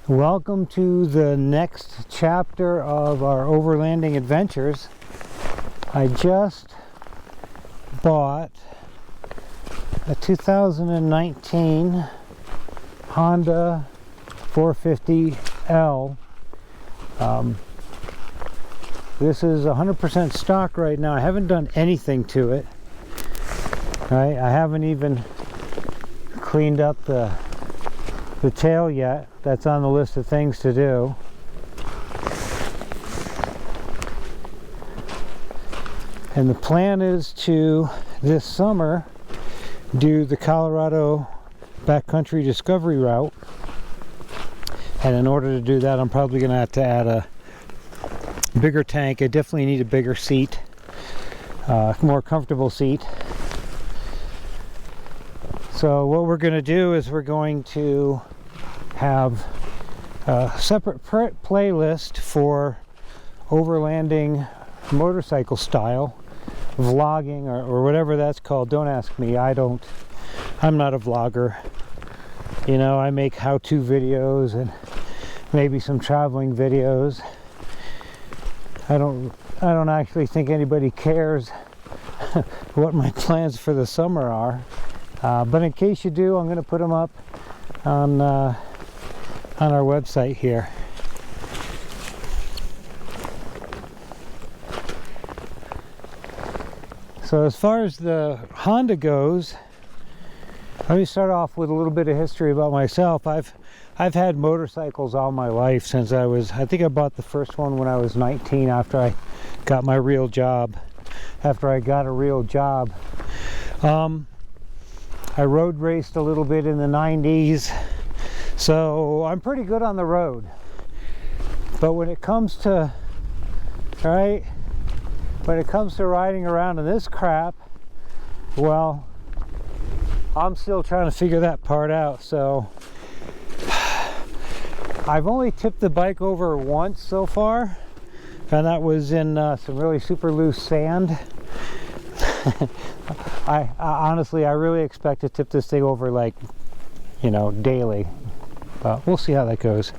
Welcome to the next chapter of our overlanding adventures. I just bought a 2019 Honda 450L. This is 100% stock right now. I haven't done anything to it. Right? I haven't even cleaned up the tail yet. That's on the list of things to do. And the plan is to, this summer, do the Colorado backcountry discovery route. And in order to do that, I'm probably going to have to add a bigger tank. I definitely need a bigger seat, more comfortable seat. So what we're going to do is we're going to have a separate playlist for overlanding motorcycle style vlogging or whatever that's called. Don't ask me. I'm not a vlogger. You know, I make how-to videos and maybe some traveling videos. I don't actually think anybody cares what my plans for the summer are. But in case you do, I'm going to put them up on our website here. So as far as the Honda goes, let me start off with a little bit of history about myself. I've had motorcycles all my life since I think I bought the first one when I was 19 after I got my real job. After I got a real job. I road raced a little bit in the 90s, so I'm pretty good on the road. But when it comes to, when it comes to riding around in this crap, well, I'm still trying to figure that part out. So I've only tipped the bike over once so far, and that was in some really super loose sand. I honestly, I really expect to tip this thing over, like, you know, daily, but we'll see how that goes.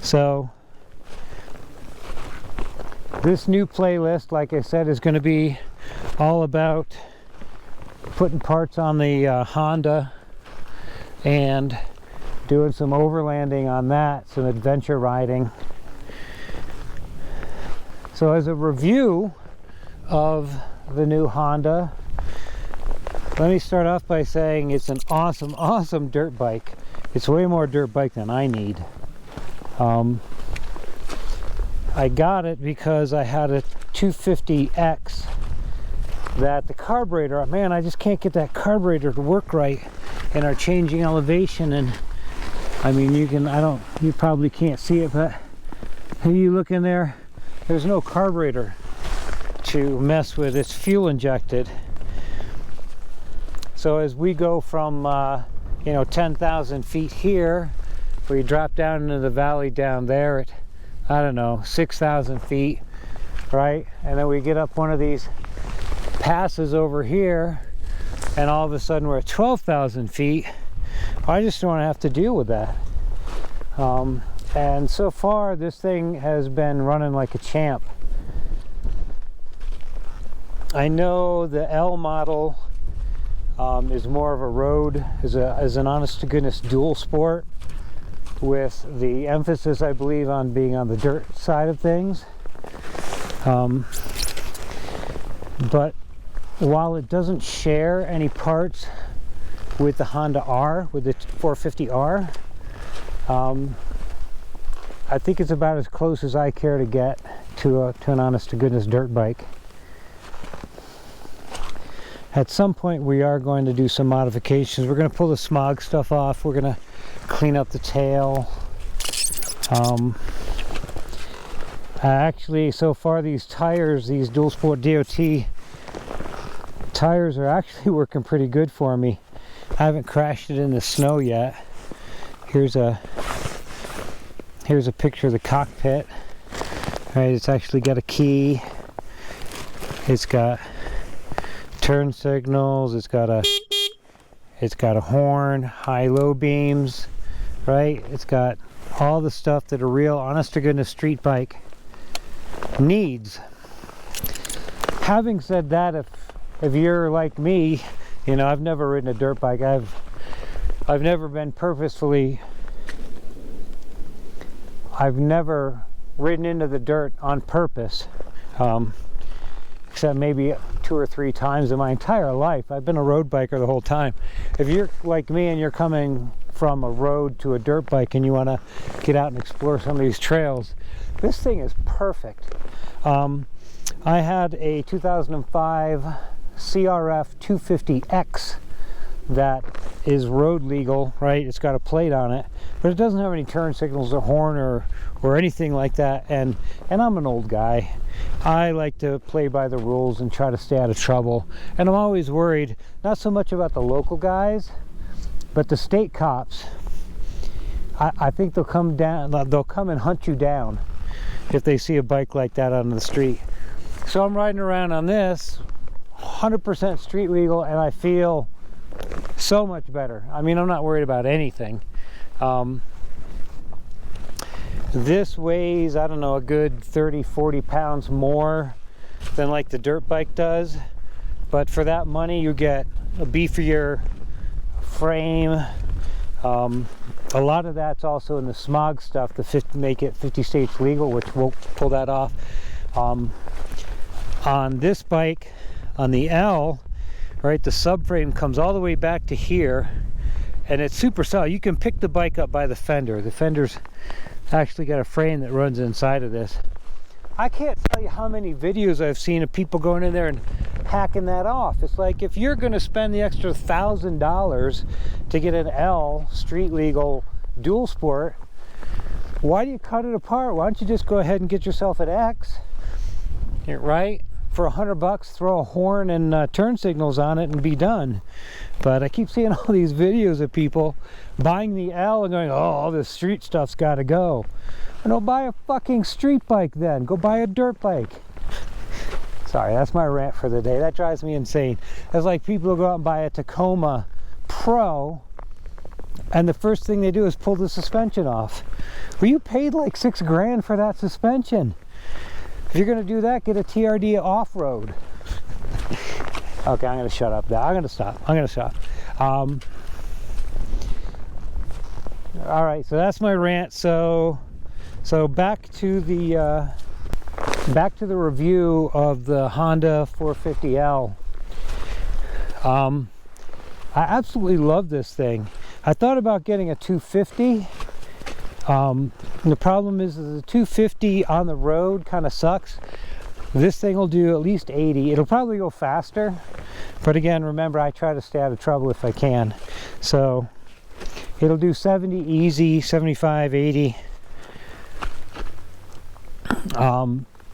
So this new playlist, like I said, is going to be all about putting parts on the Honda and doing some overlanding on that, some adventure riding. So as a review of the new Honda, let me start off by saying it's an awesome dirt bike. It's way more dirt bike than I need. I got it because I had a 250X that the carburetor, man, I just can't get that carburetor to work right in our changing elevation. And I mean, you probably can't see it, but if you look in there, there's no carburetor to mess with. It's fuel injected. So as we go from 10,000 feet here, we drop down into the valley down there at, I don't know, 6,000 feet, right? And then we get up one of these passes over here, and all of a sudden we're at 12,000 feet. I just don't have to deal with that. And so far this thing has been running like a champ. I know the L model is more of a road, is an honest-to-goodness dual sport, with the emphasis, I believe, on being on the dirt side of things. But while it doesn't share any parts with the Honda R, with the 450R, I think it's about as close as I care to get to an honest-to-goodness dirt bike. At some point we are going to do some modifications. We're going to pull the smog stuff off. We're going to clean up the tail. Actually, so far these tires, these dual sport DOT tires, are actually working pretty good for me. I haven't crashed it in the snow yet. Here's a picture of the cockpit. All right, it's actually got a key. It's got turn signals. It's got a horn, high-low beams, right? It's got all the stuff that a real honest to goodness street bike needs. Having said that, if you're like me, you know, I've never ridden a dirt bike. I've never been purposefully, I've never ridden into the dirt on purpose, except maybe 2 or 3 times in my entire life. I've been a road biker the whole time. If you're like me and you're coming from a road to a dirt bike and you want to get out and explore some of these trails, this thing is perfect. I had a 2005 CRF 450L that is road legal, right? It's got a plate on it, but it doesn't have any turn signals or horn or anything like that. And I'm an old guy. I like to play by the rules and try to stay out of trouble. And I'm always worried, not so much about the local guys, but the state cops. I think they'll come and hunt you down if they see a bike like that on the street. So I'm riding around on this 100% street legal, and I feel so much better. I mean, I'm not worried about anything. This weighs, I don't know, a good 30-40 pounds more than like the dirt bike does, but for that money you get a beefier frame. A lot of that's also in the smog stuff to make it 50 states legal, which we'll pull that off. On this bike, on the L, right, the subframe comes all the way back to here, and it's super solid. You can pick the bike up by the fender. The fender's actually got a frame that runs inside of this. I can't tell you how many videos I've seen of people going in there and hacking that off. It's like, if you're going to spend the extra $1,000 to get an L street legal dual sport, why do you cut it apart? Why don't you just go ahead and get yourself an X, right? For $100, throw a horn and turn signals on it and be done. But I keep seeing all these videos of people buying the L and going, oh, all this street stuff's got to go. And don't buy a fucking street bike then. Go buy a dirt bike. Sorry, that's my rant for the day. That drives me insane. It's like people will go out and buy a Tacoma Pro, and the first thing they do is pull the suspension off. Well, you paid like $6 grand for that suspension. If you're going to do that, get a TRD off-road. Okay, I'm going to shut up now. I'm going to stop. All right, so that's my rant. So back to the review of the Honda 450L. I absolutely love this thing. I thought about getting a 250. The problem is the 250 on the road kind of sucks. This thing will do at least 80. It'll probably go faster, but again, remember, I try to stay out of trouble if I can. So it'll do 70 easy, 75, 80.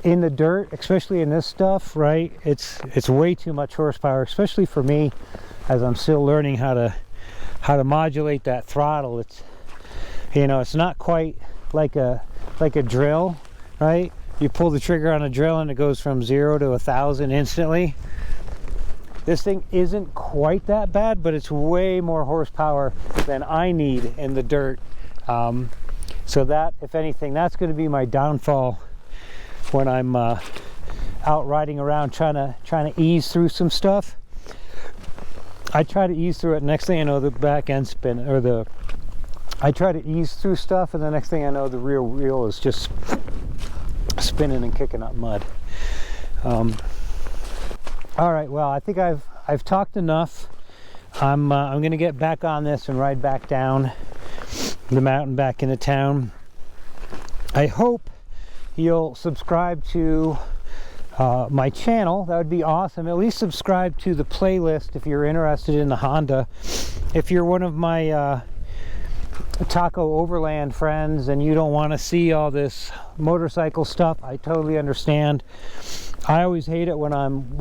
In the dirt, especially in this stuff, right? It's way too much horsepower, especially for me, as I'm still learning how to modulate that throttle. It's, you know, it's not quite like a drill, right? You pull the trigger on a drill and it goes from 0 to 1,000 instantly. This thing isn't quite that bad, but it's way more horsepower than I need in the dirt. So that, if anything, that's going to be my downfall when I'm out riding around trying to ease through some stuff. I try to ease through it. Next thing I know, the back end spin, or I try to ease through stuff, and the next thing I know, the rear wheel is just spinning and kicking up mud. All right, well, I think I've talked enough. I'm going to get back on this and ride back down the mountain back into town. I hope you'll subscribe to my channel. That would be awesome. At least subscribe to the playlist if you're interested in the Honda. If you're one of my Taco Overland friends and you don't want to see all this motorcycle stuff, I totally understand. I always hate it when I'm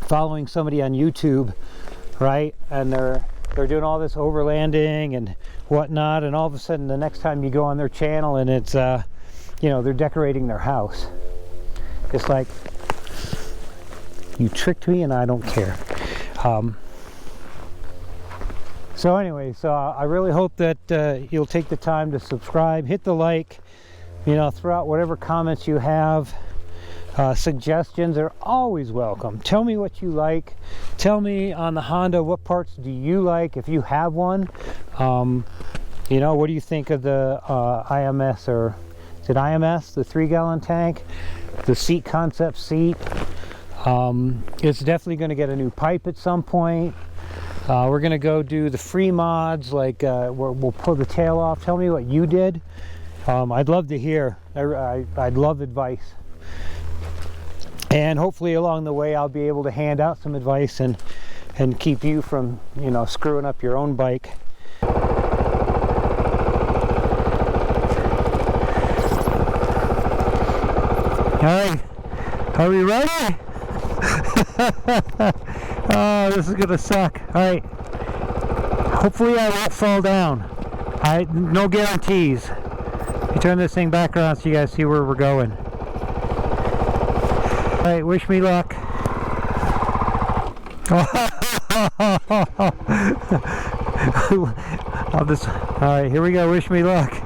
following somebody on YouTube, right, and they're doing all this overlanding and whatnot, and all of a sudden the next time you go on their channel and it's you know, they're decorating their house. It's like, you tricked me and I don't care. So anyway, I really hope that you'll take the time to subscribe, hit the like, throw out whatever comments you have. Suggestions are always welcome. Tell me what you like. Tell me on the Honda, what parts do you like if you have one. What do you think of the IMS, or is it IMS, the 3-gallon tank, the seat concept seat? It's definitely going to get a new pipe at some point. We're going to go do the free mods, like we'll pull the tail off. Tell me what you did. I'd love to hear. I'd love advice. And hopefully along the way I'll be able to hand out some advice and keep you from, screwing up your own bike. Alright, are we ready? Oh, this is gonna suck. Alright, hopefully I won't fall down. No guarantees. Let me turn this thing back around so you guys see where we're going. Alright, wish me luck. Alright, here we go, wish me luck.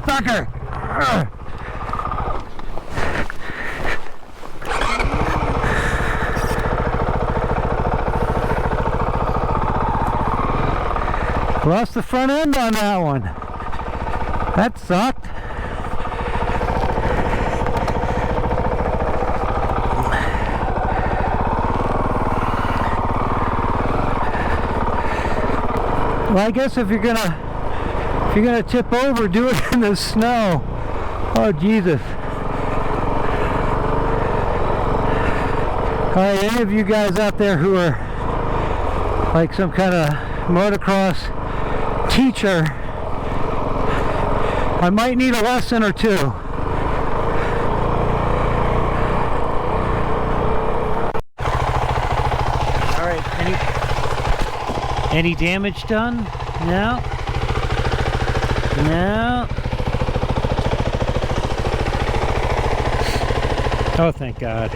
Fucker! Lost the front end on that one. That sucked. Well, I guess if you're gonna tip over, do it in the snow. Oh Jesus. Alright, any of you guys out there who are like some kind of motocross teacher, I might need a lesson or two. Alright, any damage done? No? No. Oh, thank God.